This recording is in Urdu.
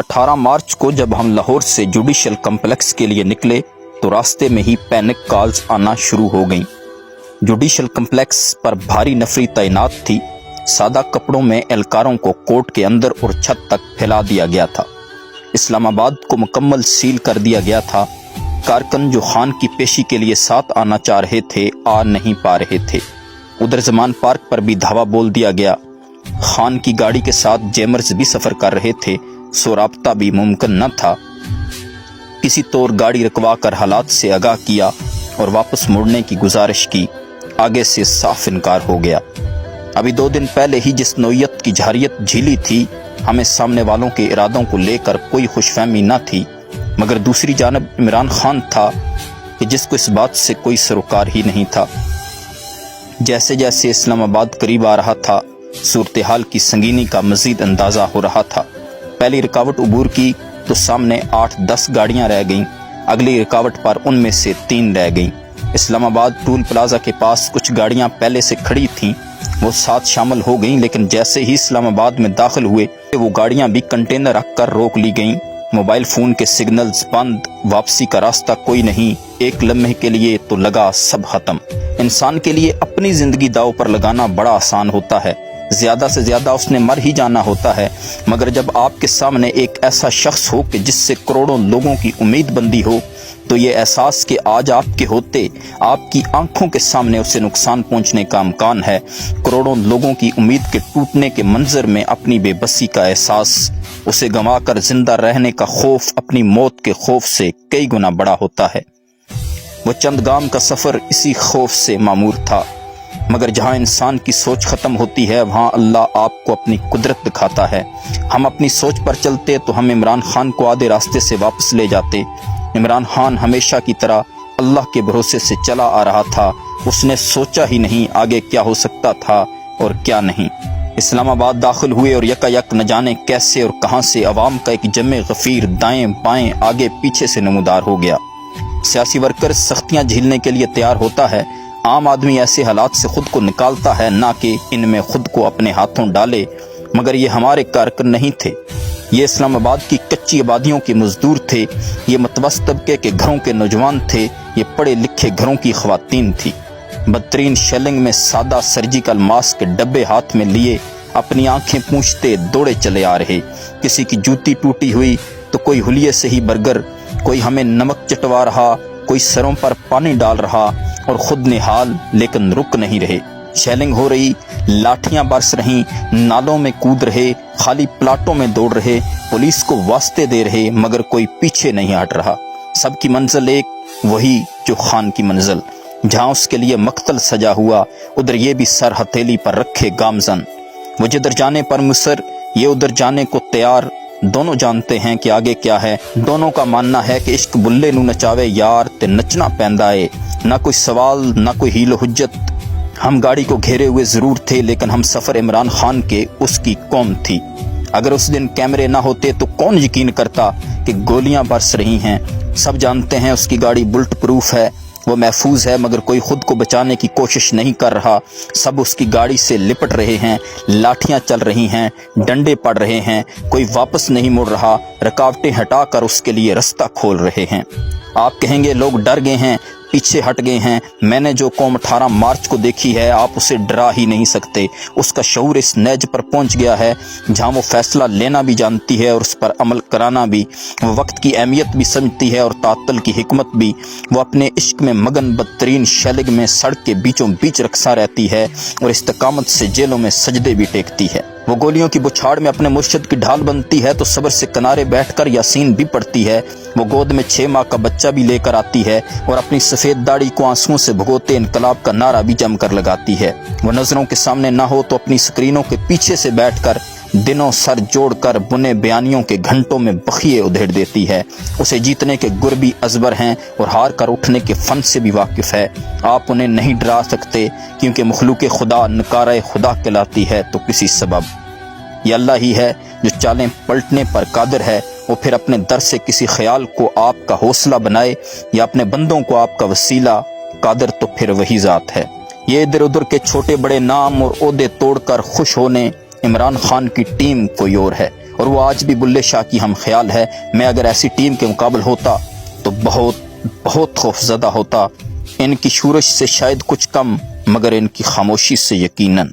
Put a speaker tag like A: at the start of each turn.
A: 18 مارچ کو جب ہم لاہور سے جوڈیشل کمپلیکس کے لیے نکلے تو راستے میں ہی پینک کالز آنا شروع ہو گئیں۔ جوڈیشل کمپلیکس پر بھاری نفری تعینات تھی۔ سادہ کپڑوں میں اہلکاروں کو کورٹ کے اندر اور چھت تک پھیلا دیا گیا تھا۔ اسلام آباد کو مکمل سیل کر دیا گیا تھا۔ کارکن جو خان کی پیشی کے لیے ساتھ آنا چاہ رہے تھے آ نہیں پا رہے تھے۔ ادھر زمان پارک پر بھی دھاوا بول دیا گیا۔ خان کی گاڑی کے ساتھ جیمرز بھی سفر کر رہے تھے، سو رابطہ بھی ممکن نہ تھا۔ کسی طور گاڑی رکوا کر حالات سے آگاہ کیا اور واپس مڑنے کی گزارش کی، آگے سے صاف انکار ہو گیا۔ ابھی 2 دن پہلے ہی جس نوعیت کی جھاریت جھیلی تھی، ہمیں سامنے والوں کے ارادوں کو لے کر کوئی خوش فہمی نہ تھی، مگر دوسری جانب عمران خان تھا کہ جس کو اس بات سے کوئی سروکار ہی نہیں تھا۔ جیسے جیسے اسلام آباد قریب آ رہا تھا، صورتحال کی سنگینی کا مزید اندازہ ہو رہا تھا۔ پہلی رکاوٹ عبور کی تو سامنے 8-10 گاڑیاں رہ گئیں، اگلی رکاوٹ پر ان میں سے 3 رہ گئیں۔ اسلام آباد ٹول پلازا کے پاس کچھ گاڑیاں پہلے سے کھڑی تھیں، وہ ساتھ شامل ہو گئیں، لیکن جیسے ہی اسلام آباد میں داخل ہوئے وہ گاڑیاں بھی کنٹینر رکھ کر روک لی گئیں۔ موبائل فون کے سگنلز بند، واپسی کا راستہ کوئی نہیں، ایک لمحے کے لیے تو لگا سب ختم۔ انسان کے لیے اپنی زندگی داؤ پر لگانا بڑا آسان ہوتا ہے، زیادہ سے زیادہ اس نے مر ہی جانا ہوتا ہے، مگر جب آپ کے سامنے ایک ایسا شخص ہو کہ جس سے کروڑوں لوگوں کی امید بندی ہو، تو یہ احساس کہ آج آپ کے ہوتے آپ کی آنکھوں کے سامنے اسے نقصان پہنچنے کا امکان ہے، کروڑوں لوگوں کی امید کے ٹوٹنے کے منظر میں اپنی بے بسی کا احساس، اسے گنوا کر زندہ رہنے کا خوف اپنی موت کے خوف سے کئی گنا بڑا ہوتا ہے۔ وہ چند گام کا سفر اسی خوف سے معمور تھا، مگر جہاں انسان کی سوچ ختم ہوتی ہے وہاں اللہ آپ کو اپنی قدرت دکھاتا ہے۔ ہم اپنی سوچ پر چلتے تو ہم عمران خان کو آدھے راستے سے واپس لے جاتے۔ عمران خان ہمیشہ کی طرح اللہ کے بھروسے سے چلا آ رہا تھا، اس نے سوچا ہی نہیں آگے کیا ہو سکتا تھا اور کیا نہیں۔ اسلام آباد داخل ہوئے اور یکا یک نہ جانے کیسے اور کہاں سے عوام کا ایک جمع غفیر دائیں بائیں آگے پیچھے سے نمودار ہو گیا۔ سیاسی ورکر سختیاں جھیلنے کے لیے تیار ہوتا ہے، عام آدمی ایسے حالات سے خود کو نکالتا ہے، نہ کہ ان میں خود کو اپنے ہاتھوں ڈالے، مگر یہ ہمارے کارکن نہیں تھے۔ یہ اسلام آباد کی کچی آبادیوں کے مزدور تھے، یہ متوسط طبقے کے گھروں کے نوجوان تھے، یہ پڑھے لکھے گھروں کی خواتین تھی۔ بدترین شیلنگ میں سادہ سرجیکل ماسک کے ڈبے ہاتھ میں لیے اپنی آنکھیں پونچھتے دوڑے چلے آ رہے۔ کسی کی جوتی ٹوٹی ہوئی تو کوئی حلیے سے ہی برگر، کوئی ہمیں نمک چٹوا رہا، کوئی سروں پر پانی ڈال رہا، اور خود نہال لیکن رک نہیں رہے۔ شیلنگ ہو رہی، لاٹھیاں برس رہیں، نالوں میں کود رہے، خالی پلاٹوں میں دوڑ رہے، پولیس کو واسطے دے رہے، مگر کوئی پیچھے نہیں ہٹ رہا۔ سب کی منزل ایک، وہی جو خان کی منزل۔ جہاں اس کے لیے مقتل سجا ہوا، ادھر یہ بھی سر ہتھیلی پر رکھے گامزن۔ وہ جدھر جانے پر مصر، یہ ادھر جانے کو تیار۔ دونوں جانتے ہیں کہ آگے کیا ہے، دونوں کا ماننا ہے کہ عشق بلے نو نچاوے یار تے نچنا پیندا ہے، نہ کوئی سوال نہ کوئی حیل و حجت۔ ہم گاڑی کو گھیرے ہوئے ضرور تھے، لیکن ہم سفر عمران خان کے اس کی قوم تھی۔ اگر اس دن کیمرے نہ ہوتے تو کون یقین کرتا کہ گولیاں برس رہی ہیں۔ سب جانتے ہیں اس کی گاڑی بلٹ پروف ہے، وہ محفوظ ہے، مگر کوئی خود کو بچانے کی کوشش نہیں کر رہا۔ سب اس کی گاڑی سے لپٹ رہے ہیں، لاٹھیاں چل رہی ہیں، ڈنڈے پڑ رہے ہیں، کوئی واپس نہیں مڑ رہا، رکاوٹیں ہٹا کر اس کے لیے رستہ کھول رہے ہیں۔ آپ کہیں گے لوگ ڈر گئے ہیں، پیچھے ہٹ گئے ہیں۔ میں نے جو قوم 18 مارچ کو دیکھی ہے، آپ اسے ڈرا ہی نہیں سکتے۔ اس کا شعور اس نیج پر پہنچ گیا ہے جہاں وہ فیصلہ لینا بھی جانتی ہے اور اس پر عمل کرانا بھی، وہ وقت کی اہمیت بھی سمجھتی ہے اور تعطل کی حکمت بھی۔ وہ اپنے عشق میں مگن بدترین شیلنگ میں سڑک کے بیچوں بیچ رقصاں رہتی ہے اور استقامت سے جیلوں میں سجدے بھی ٹیکتی ہے۔ وہ گولیوں کی بچھاڑ میں اپنے مرشد کی ڈھال بنتی ہے تو صبر سے کنارے بیٹھ کر یاسین بھی پڑھتی ہے۔ وہ گود میں 6 ماہ کا بچہ بھی لے کر آتی ہے اور اپنی سفید داڑھی کو آنسوؤں سے بھگوتے انقلاب کا نعرہ بھی جم کر لگاتی ہے۔ وہ نظروں کے سامنے نہ ہو تو اپنی سکرینوں کے پیچھے سے بیٹھ کر دنوں سر جوڑ کر بنے بیانیوں کے گھنٹوں میں بخیے ادھیڑ دیتی ہے۔ اسے جیتنے کے گر بھی ازبر ہیں اور ہار کر اٹھنے کے فن سے بھی واقف ہے۔ آپ انہیں نہیں ڈرا سکتے کیونکہ مخلوق خدا نکارہ خدا کہلاتی ہے تو کسی سبب۔ یہ اللہ ہی ہے جو چالیں پلٹنے پر قادر ہے۔ وہ پھر اپنے در سے کسی خیال کو آپ کا حوصلہ بنائے یا اپنے بندوں کو آپ کا وسیلہ، قادر تو پھر وہی ذات ہے۔ یہ ادھر ادھر کے چھوٹے بڑے نام اور عہدے توڑ کر خوش ہونے عمران خان کی ٹیم کوئی اور ہے، اور وہ آج بھی بلے شاہ کی ہم خیال ہے. میں اگر ایسی ٹیم کے مقابل ہوتا تو بہت خوفزدہ ہوتا. ان کی شورش سے شاید کچھ کم، مگر ان کی خاموشی سے یقیناً.